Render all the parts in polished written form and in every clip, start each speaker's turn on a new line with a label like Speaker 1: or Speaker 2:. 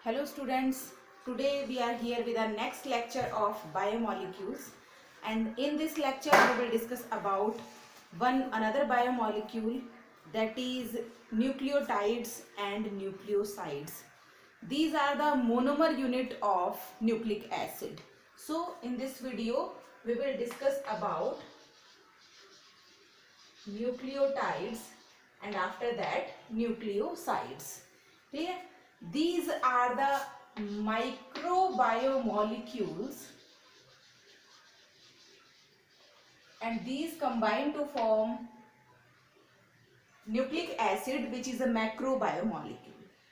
Speaker 1: Hello students, today we are here with our next lecture of biomolecules, and in this lecture we will discuss about another biomolecule, that is nucleotides and nucleosides. These are the monomer unit of nucleic acid. So in this video we will discuss about nucleotides and after that nucleosides. Clear? These are the microbiomolecules and these combine to form nucleic acid, which is a macrobiomolecule.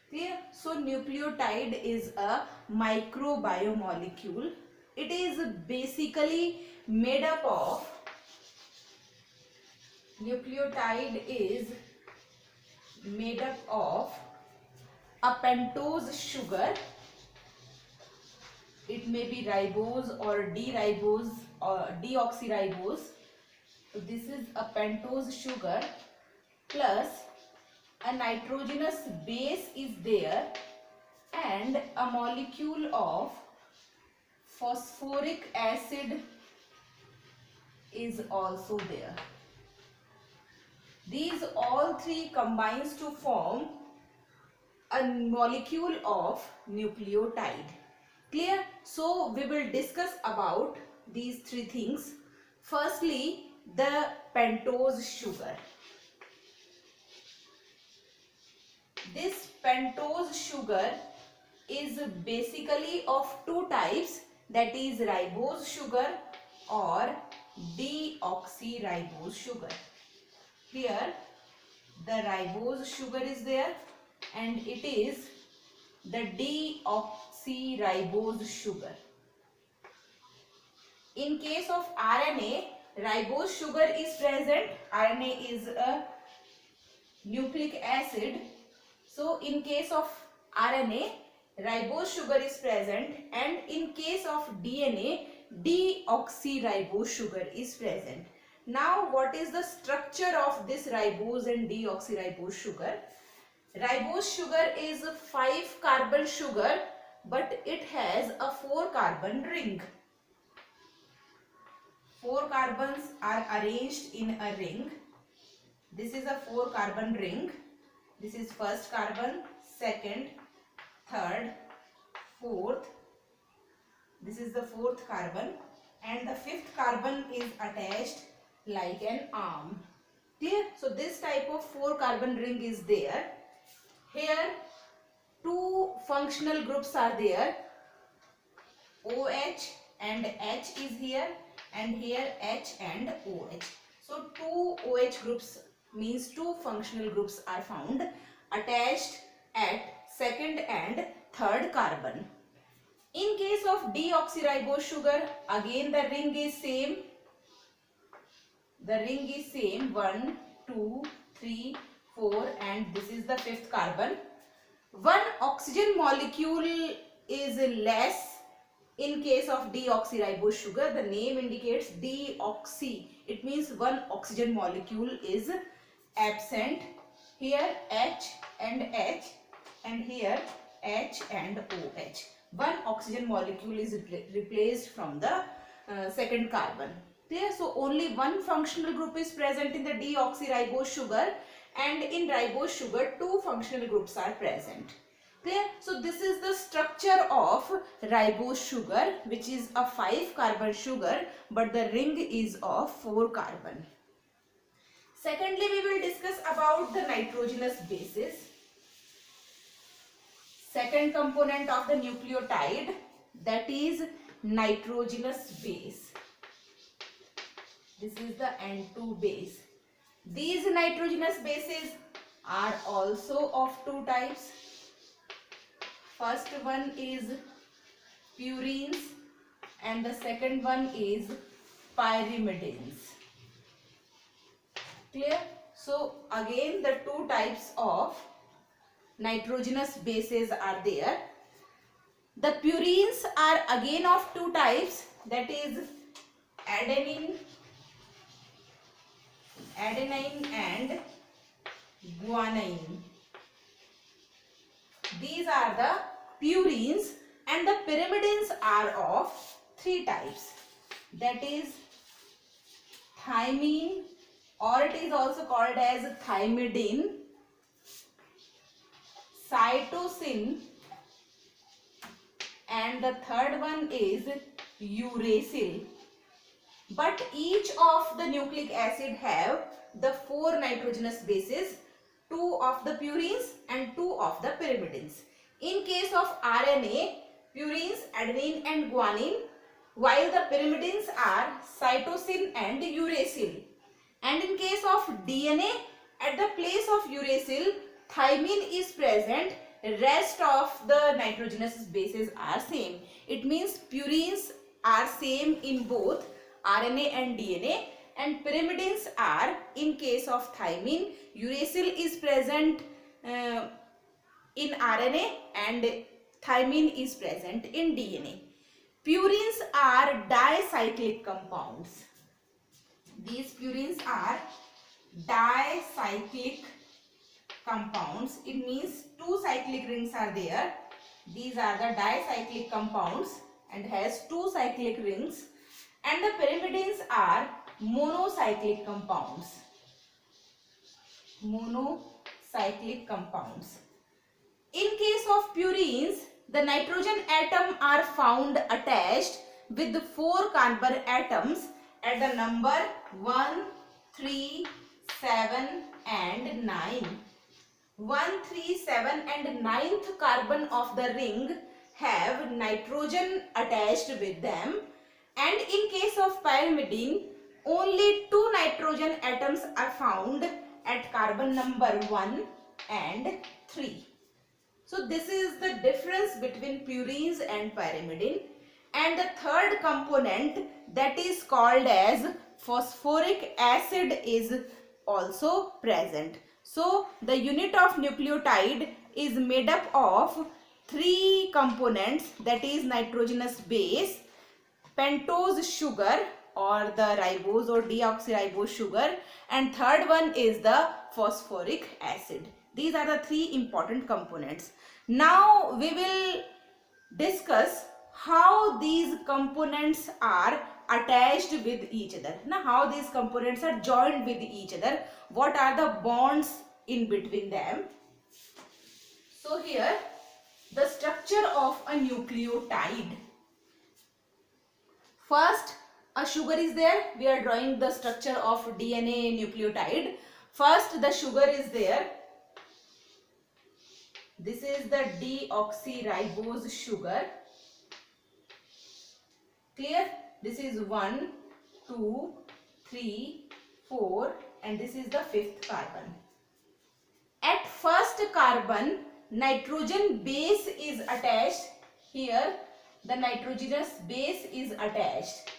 Speaker 1: Clear? So nucleotide is a microbiomolecule. It is basically made up of nucleotide is made up of a pentose sugar. It may be ribose or D-ribose or deoxyribose. So this is a pentose sugar plus a nitrogenous base is there and a molecule of phosphoric acid is also there. These all three combines to form a molecule of nucleotide. Clear? So we will discuss about these three things. Firstly, the pentose sugar. This pentose sugar is basically of two types, that is ribose sugar or deoxyribose sugar. Here the ribose sugar is there and it is the deoxyribose sugar. In case of RNA, ribose sugar is present. RNA is a nucleic acid. So in case of RNA, ribose sugar is present, and in case of DNA, deoxyribose sugar is present. Now what is the structure of this ribose and deoxyribose sugar? Ribose sugar is a 5-carbon sugar, but it has a 4-carbon ring. 4 carbons are arranged in a ring. This is a 4-carbon ring. This is first carbon, second, third, fourth. This is the 4th carbon, and the 5th carbon is attached like an arm. Clear? So this type of 4-carbon ring is there. Here 2 functional groups are there. OH and H is here, and here H and OH. So 2 OH groups means 2 functional groups are found attached at second and third carbon. In case of deoxyribose sugar, again the ring is same. The ring is same, 1, 2, 3, 4, and this is the 5th carbon. One oxygen molecule is less in case of deoxyribose sugar. The name indicates deoxy. It means one oxygen molecule is absent. Here H and H, and here H and OH. One oxygen molecule is replaced from the second carbon. There, so only one functional group is present in the deoxyribose sugar, and in ribose sugar 2 functional groups are present. Clear? So this is the structure of ribose sugar, which is a 5-carbon sugar, but the ring is of 4 carbon. Secondly, we will discuss about the nitrogenous bases. Second component of the nucleotide, that is nitrogenous base. This is the N2 base. These nitrogenous bases are also of 2 types. First one is purines and the second one is pyrimidines. Clear? So again the 2 types of nitrogenous bases are there. The purines are again of 2 types, that is adenine and guanine. These are the purines and the pyrimidines are of three types. That is thymine, or it is also called as thymidine, cytosine, and the third one is uracil. But each of the nucleic acid have the 4 nitrogenous bases, 2 of the purines and 2 of the pyrimidines. In case of RNA, purines, adenine and guanine, while the pyrimidines are cytosine and uracil. And in case of DNA, at the place of uracil, thymine is present. Rest of the nitrogenous bases are same. It means purines are same in both RNA and DNA, and pyrimidines are, in case of thymine, uracil is present in RNA and thymine is present in DNA. Purines are dicyclic compounds. These purines are dicyclic compounds. It means 2 cyclic rings are there. These are the dicyclic compounds and has 2 cyclic rings. And the pyrimidines are monocyclic compounds. Monocyclic compounds. In case of purines, the nitrogen atom are found attached with 4 carbon atoms at the number 1, 3, 7 and 9. 1, 3, 7 and 9th carbon of the ring have nitrogen attached with them, and in case of pyrimidine, only 2 nitrogen atoms are found at carbon number 1 and 3. So this is the difference between purines and pyrimidine. And the third component, that is called as phosphoric acid, is also present. So the unit of nucleotide is made up of 3 components, that is nitrogenous base, pentose sugar or the ribose or deoxyribose sugar, and third one is the phosphoric acid. These are the 3 important components. Now we will discuss how these components are attached with each other. Now how these components are joined with each other. What are the bonds in between them? So here the structure of a nucleotide. First, a sugar is there. We are drawing the structure of DNA nucleotide. First, the sugar is there. This is the deoxyribose sugar. Clear? This is 1, 2, 3, 4 and this is the 5th carbon. At first carbon, nitrogen base is attached. Here the nitrogenous base is attached,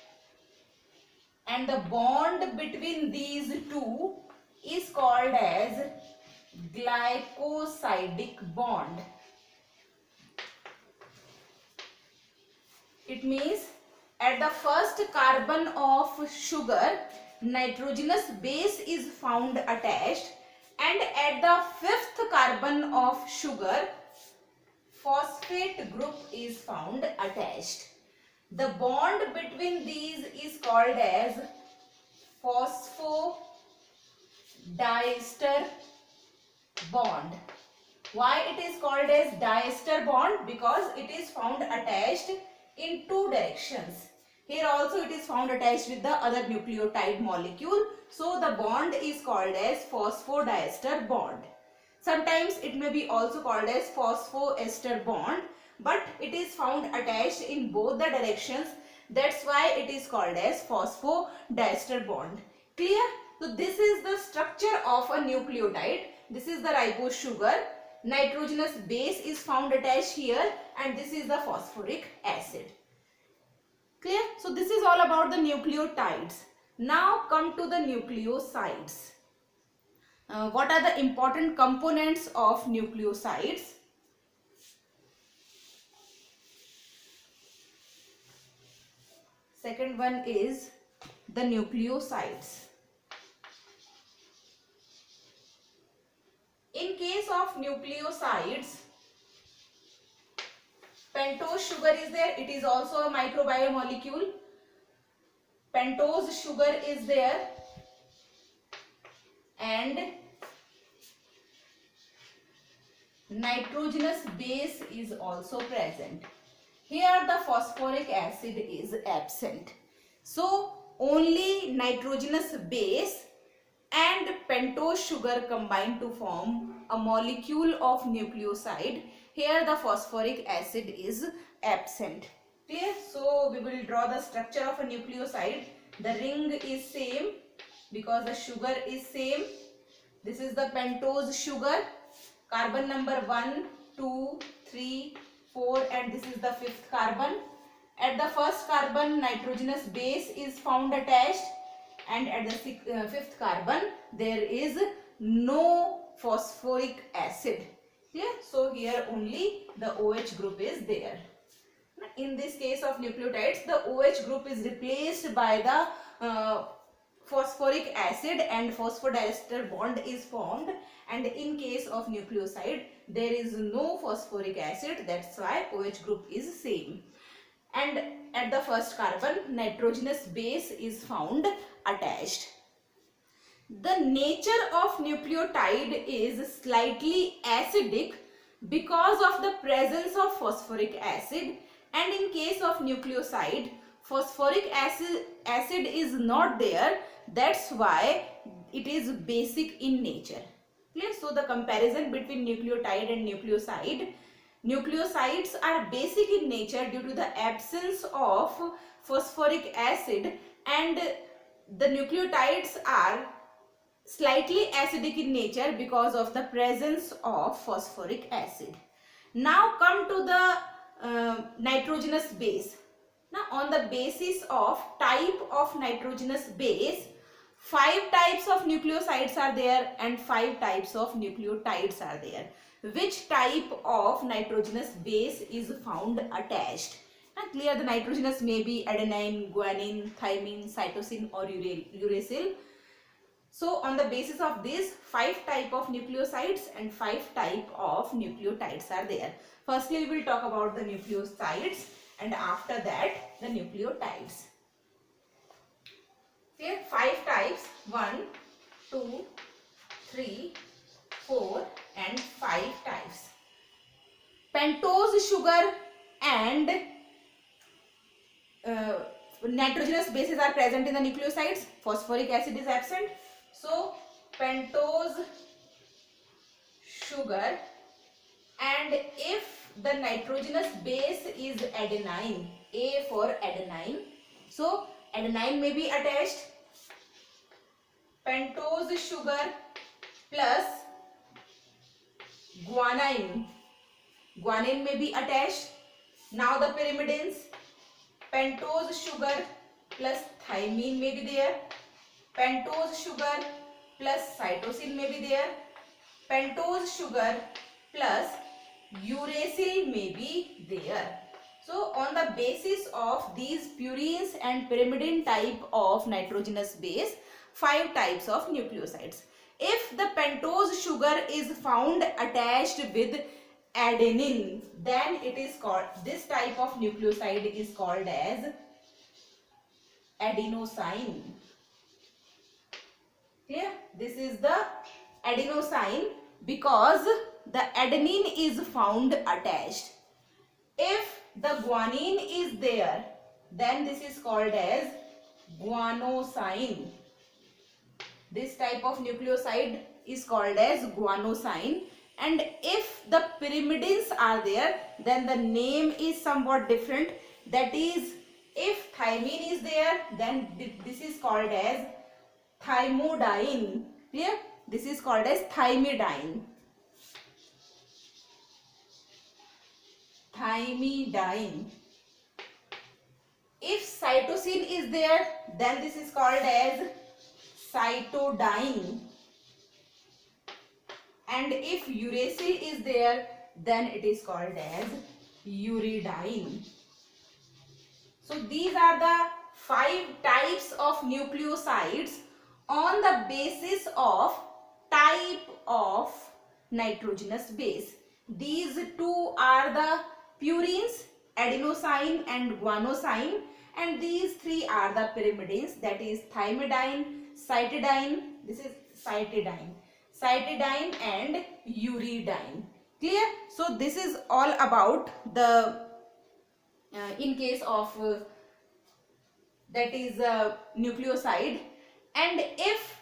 Speaker 1: and the bond between these two is called as glycosidic bond. It means at the first carbon of sugar, nitrogenous base is found attached, and at the 5th carbon of sugar, phosphate group is found attached. The bond between these is called as phosphodiester bond. Why it is called as diester bond? Because it is found attached in 2 directions. Here also it is found attached with the other nucleotide molecule. So the bond is called as phosphodiester bond. Sometimes it may be also called as phosphoester bond, but it is found attached in both the directions. That's why it is called as phosphodiester bond. Clear? So this is the structure of a nucleotide. This is the ribose sugar. Nitrogenous base is found attached here, and this is the phosphoric acid. Clear? So this is all about the nucleotides. Now come to the nucleosides. What are the important components of nucleosides? Second one is the nucleosides. In case of nucleosides, pentose sugar is there, it is also a microbial molecule. Pentose sugar is there, and nitrogenous base is also present. Here the phosphoric acid is absent. So only nitrogenous base and pentose sugar combine to form a molecule of nucleoside. Here the phosphoric acid is absent. Clear? So we will draw the structure of a nucleoside. The ring is same because the sugar is same. This is the pentose sugar. Carbon number 1, 2, 3, 4, and this is the fifth carbon. At the first carbon, nitrogenous base is found attached, and at the fifth carbon there is no phosphoric acid. Clear? So here only the OH group is there. In this case of nucleotides, the OH group is replaced by the phosphoric acid and phosphodiester bond is formed, and in case of nucleoside there is no phosphoric acid, that's why OH group is same. And at the first carbon, nitrogenous base is found attached. The nature of nucleotide is slightly acidic because of the presence of phosphoric acid, and in case of nucleoside, phosphoric acid is not there, that's why it is basic in nature. Clear? So the comparison between nucleotide and nucleoside: nucleosides are basic in nature due to the absence of phosphoric acid, and the nucleotides are slightly acidic in nature because of the presence of phosphoric acid. Now come to the nitrogenous base. Now on the basis of type of nitrogenous base, 5 types of nucleosides are there and 5 types of nucleotides are there. Which type of nitrogenous base is found attached? Now clear, the nitrogenous may be adenine, guanine, thymine, cytosine or uracil. So on the basis of this, 5 type of nucleosides and 5 type of nucleotides are there. Firstly we will talk about the nucleosides and after that the nucleotides. Here 5 types: 1, 2, 3, 4 and 5 types. Pentose sugar and nitrogenous bases are present in the nucleosides. Phosphoric acid is absent. So pentose sugar, and if the nitrogenous base is adenine, A for adenine, so adenine may be attached. Pentose sugar plus guanine, guanine may be attached. Now the pyrimidines: pentose sugar plus thymine may be there, pentose sugar plus cytosine may be there, pentose sugar plus uracil may be there. So on the basis of these purines and pyrimidine type of nitrogenous base, 5 types of nucleosides. If the pentose sugar is found attached with adenine, then it is called, this type of nucleoside is called as adenosine. Clear? This is the adenosine because the adenine is found attached. If the guanine is there, then this is called as guanosine. This type of nucleoside is called as guanosine. And if the pyrimidines are there, then the name is somewhat different. That is, if thymine is there, then this is called as thymidine. Clear? This is called as thymidine. Thymidine. If cytosine is there, then this is called as cytodine. And if uracil is there, then it is called as uridine. So these are the 5 types of nucleosides on the basis of type of nitrogenous base. These 2 are the purines adenosine and guanosine, and these three are the pyrimidines, that is thymidine, cytidine, this is cytidine, and uridine. Clear? So this is all about the in case of that is nucleoside. And if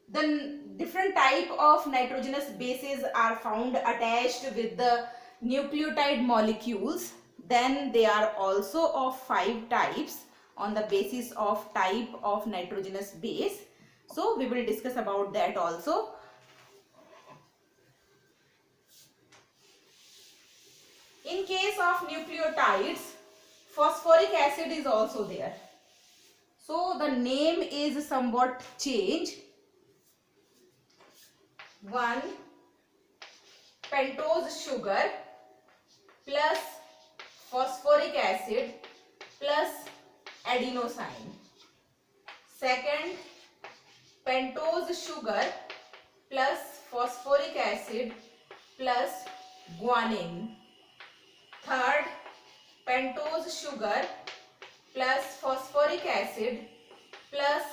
Speaker 1: the different type of nitrogenous bases are found attached with the nucleotide molecules, then they are also of 5 types on the basis of type of nitrogenous base. So we will discuss about that also. In case of nucleotides, phosphoric acid is also there. So the name is somewhat changed. 1 pentose sugar plus phosphoric acid plus adenosine. Second, pentose sugar plus phosphoric acid plus guanine. Third, pentose sugar plus phosphoric acid plus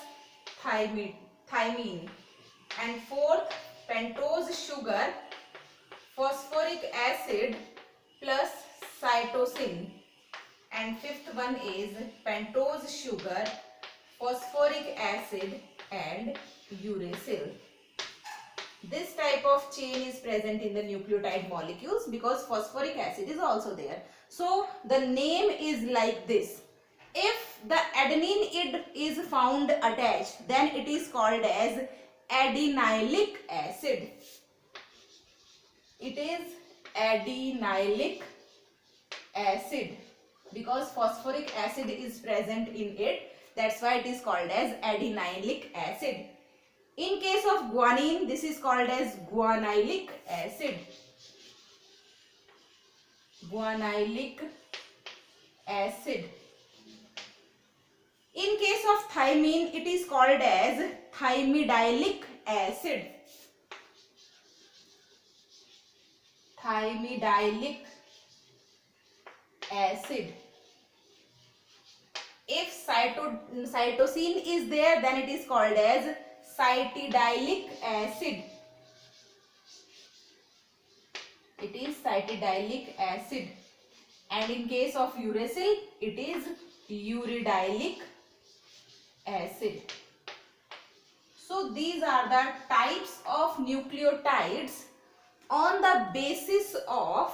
Speaker 1: thymine. And fourth, pentose sugar, phosphoric acid plus cytosine. And fifth one is pentose sugar, phosphoric acid and uracil. This type of chain is present in the nucleotide molecules because phosphoric acid is also there. So the name is like this. If the adenine is found attached, then it is called as adenylic acid. It is adenylic acid because phosphoric acid is present in it. That's why it is called as adenylic acid. In case of guanine, this is called as guanylic acid. Guanylic acid. In case of thymine, it is called as thymidilic acid. Thymidilic acid. If cytosine is there, then it is called as cytidilic acid. It is cytidilic acid. And in case of uracil, it is uridylic acid. So these are the types of nucleotides on the basis of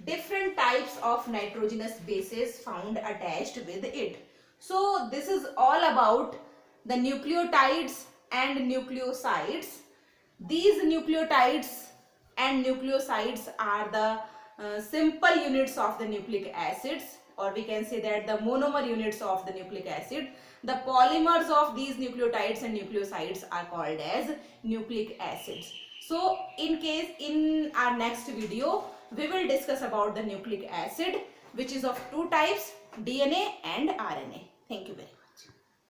Speaker 1: different types of nitrogenous bases found attached with it. So this is all about the nucleotides and nucleosides. These nucleotides and nucleosides are the simple units of the nucleic acids, or we can say that the monomer units of the nucleic acid. The polymers of these nucleotides and nucleosides are called as nucleic acids. So in our next video, we will discuss about the nucleic acid, which is of 2 types, DNA and RNA. Thank you very much.